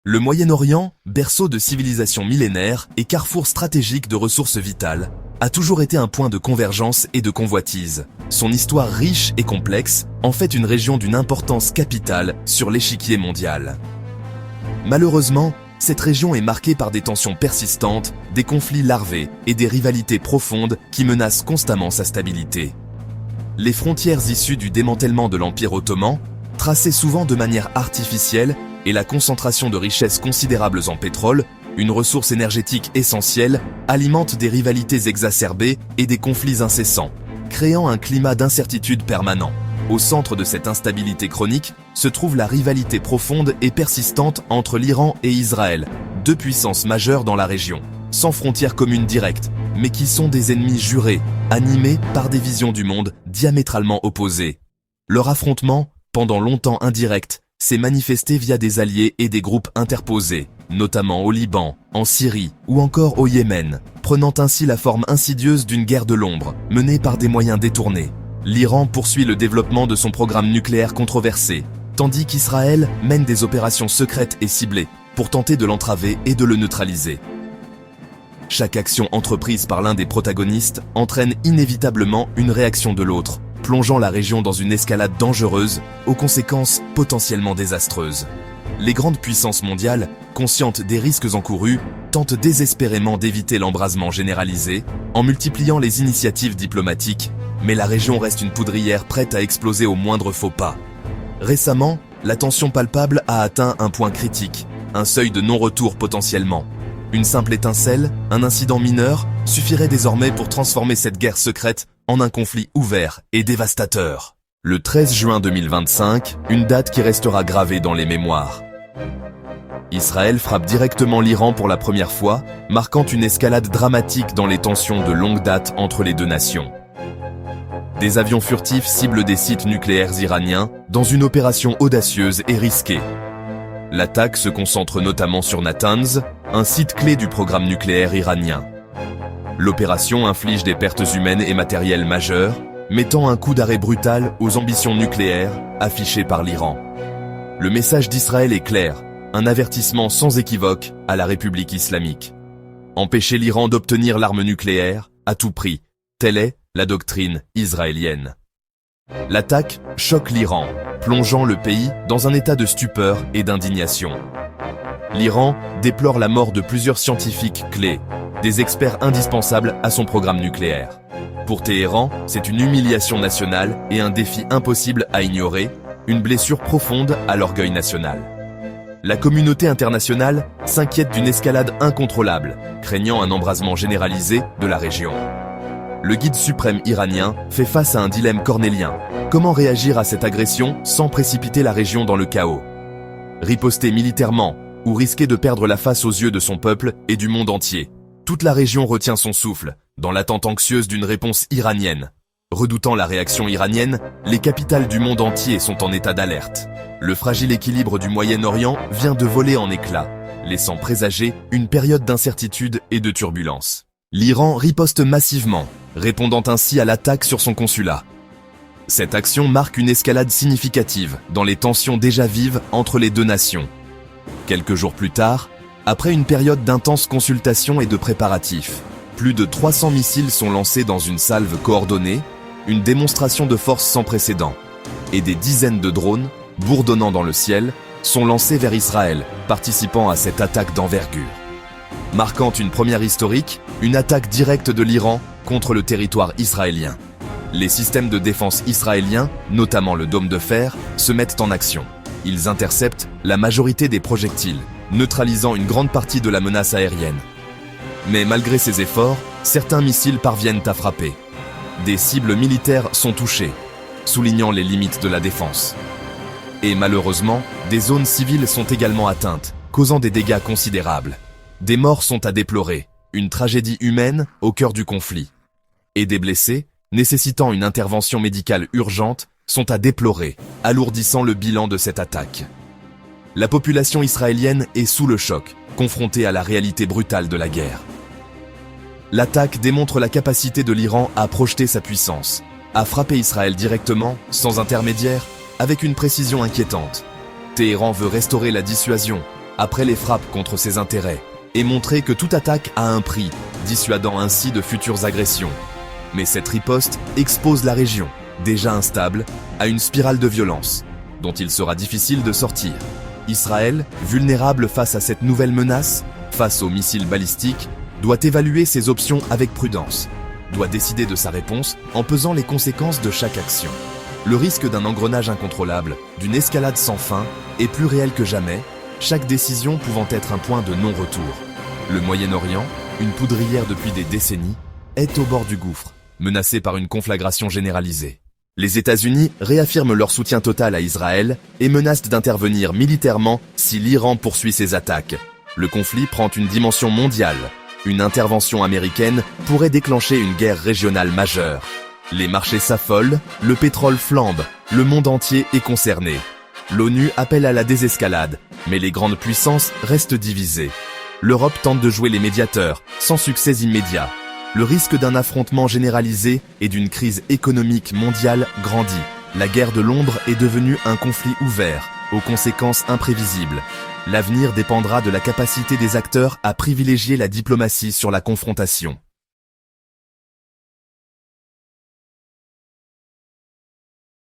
Le Moyen-Orient, berceau de civilisations millénaires et carrefour stratégique de ressources vitales, a toujours été un point de convergence et de convoitise. Son histoire riche et complexe en fait une région d'une importance capitale sur l'échiquier mondial. Malheureusement, cette région est marquée par des tensions persistantes, des conflits larvés et des rivalités profondes qui menacent constamment sa stabilité. Les frontières issues du démantèlement de l'Empire ottoman, tracées souvent de manière artificielle, et la concentration de richesses considérables en pétrole, une ressource énergétique essentielle, alimente des rivalités exacerbées et des conflits incessants, créant un climat d'incertitude permanent. Au centre de cette instabilité chronique se trouve la rivalité profonde et persistante entre l'Iran et Israël, deux puissances majeures dans la région, sans frontières communes directes, mais qui sont des ennemis jurés, animés par des visions du monde diamétralement opposées. Leur affrontement, pendant longtemps indirect, s'est manifesté via des alliés et des groupes interposés, notamment au Liban, en Syrie ou encore au Yémen, prenant ainsi la forme insidieuse d'une guerre de l'ombre, menée par des moyens détournés. L'Iran poursuit le développement de son programme nucléaire controversé, tandis qu'Israël mène des opérations secrètes et ciblées pour tenter de l'entraver et de le neutraliser. Chaque action entreprise par l'un des protagonistes entraîne inévitablement une réaction de l'autre, plongeant la région dans une escalade dangereuse, aux conséquences potentiellement désastreuses. Les grandes puissances mondiales, conscientes des risques encourus, tentent désespérément d'éviter l'embrasement généralisé, en multipliant les initiatives diplomatiques, mais la région reste une poudrière prête à exploser au moindre faux pas. Récemment, la tension palpable a atteint un point critique, un seuil de non-retour potentiellement. Une simple étincelle, un incident mineur, suffirait désormais pour transformer cette guerre secrète en un conflit ouvert et dévastateur. Le 13 juin 2025, une date qui restera gravée dans les mémoires. Israël frappe directement l'Iran pour la première fois, marquant une escalade dramatique dans les tensions de longue date entre les deux nations. Des avions furtifs ciblent des sites nucléaires iraniens dans une opération audacieuse et risquée. L'attaque se concentre notamment sur Natanz, un site clé du programme nucléaire iranien. L'opération inflige des pertes humaines et matérielles majeures, mettant un coup d'arrêt brutal aux ambitions nucléaires affichées par l'Iran. Le message d'Israël est clair, un avertissement sans équivoque à la République islamique. Empêcher l'Iran d'obtenir l'arme nucléaire à tout prix, telle est la doctrine israélienne. L'attaque choque l'Iran, plongeant le pays dans un état de stupeur et d'indignation. L'Iran déplore la mort de plusieurs scientifiques clés, des experts indispensables à son programme nucléaire. Pour Téhéran, c'est une humiliation nationale et un défi impossible à ignorer, une blessure profonde à l'orgueil national. La communauté internationale s'inquiète d'une escalade incontrôlable, craignant un embrasement généralisé de la région. Le guide suprême iranien fait face à un dilemme cornélien. Comment réagir à cette agression sans précipiter la région dans le chaos? Riposter militairement ou risquer de perdre la face aux yeux de son peuple et du monde entier? Toute la région retient son souffle, dans l'attente anxieuse d'une réponse iranienne. Redoutant la réaction iranienne, les capitales du monde entier sont en état d'alerte. Le fragile équilibre du Moyen-Orient vient de voler en éclats, laissant présager une période d'incertitude et de turbulence. L'Iran riposte massivement, répondant ainsi à l'attaque sur son consulat. Cette action marque une escalade significative dans les tensions déjà vives entre les deux nations. Quelques jours plus tard, après une période d'intenses consultations et de préparatifs, plus de 300 missiles sont lancés dans une salve coordonnée, une démonstration de force sans précédent, et des dizaines de drones, bourdonnant dans le ciel, sont lancés vers Israël, participant à cette attaque d'envergure. Marquant une première historique, une attaque directe de l'Iran contre le territoire israélien. Les systèmes de défense israéliens, notamment le dôme de fer, se mettent en action. Ils interceptent la majorité des projectiles, neutralisant une grande partie de la menace aérienne. Mais malgré ces efforts, certains missiles parviennent à frapper. Des cibles militaires sont touchées, soulignant les limites de la défense. Et malheureusement, des zones civiles sont également atteintes, causant des dégâts considérables. Des morts sont à déplorer, une tragédie humaine au cœur du conflit. Et des blessés, nécessitant une intervention médicale urgente, sont à déplorer, alourdissant le bilan de cette attaque. La population israélienne est sous le choc, confrontée à la réalité brutale de la guerre. L'attaque démontre la capacité de l'Iran à projeter sa puissance, à frapper Israël directement, sans intermédiaire, avec une précision inquiétante. Téhéran veut restaurer la dissuasion, après les frappes contre ses intérêts et montrer que toute attaque a un prix, dissuadant ainsi de futures agressions. Mais cette riposte expose la région, déjà instable, à une spirale de violence, dont il sera difficile de sortir. Israël, vulnérable face à cette nouvelle menace, face aux missiles balistiques, doit évaluer ses options avec prudence, doit décider de sa réponse en pesant les conséquences de chaque action. Le risque d'un engrenage incontrôlable, d'une escalade sans fin, est plus réel que jamais, chaque décision pouvant être un point de non-retour. Le Moyen-Orient, une poudrière depuis des décennies, est au bord du gouffre, menacé par une conflagration généralisée. Les États-Unis réaffirment leur soutien total à Israël et menacent d'intervenir militairement si l'Iran poursuit ses attaques. Le conflit prend une dimension mondiale. Une intervention américaine pourrait déclencher une guerre régionale majeure. Les marchés s'affolent, le pétrole flambe, le monde entier est concerné. L'ONU appelle à la désescalade, mais les grandes puissances restent divisées. L'Europe tente de jouer les médiateurs, sans succès immédiat. Le risque d'un affrontement généralisé et d'une crise économique mondiale grandit. La guerre de l'ombre est devenue un conflit ouvert, aux conséquences imprévisibles. L'avenir dépendra de la capacité des acteurs à privilégier la diplomatie sur la confrontation.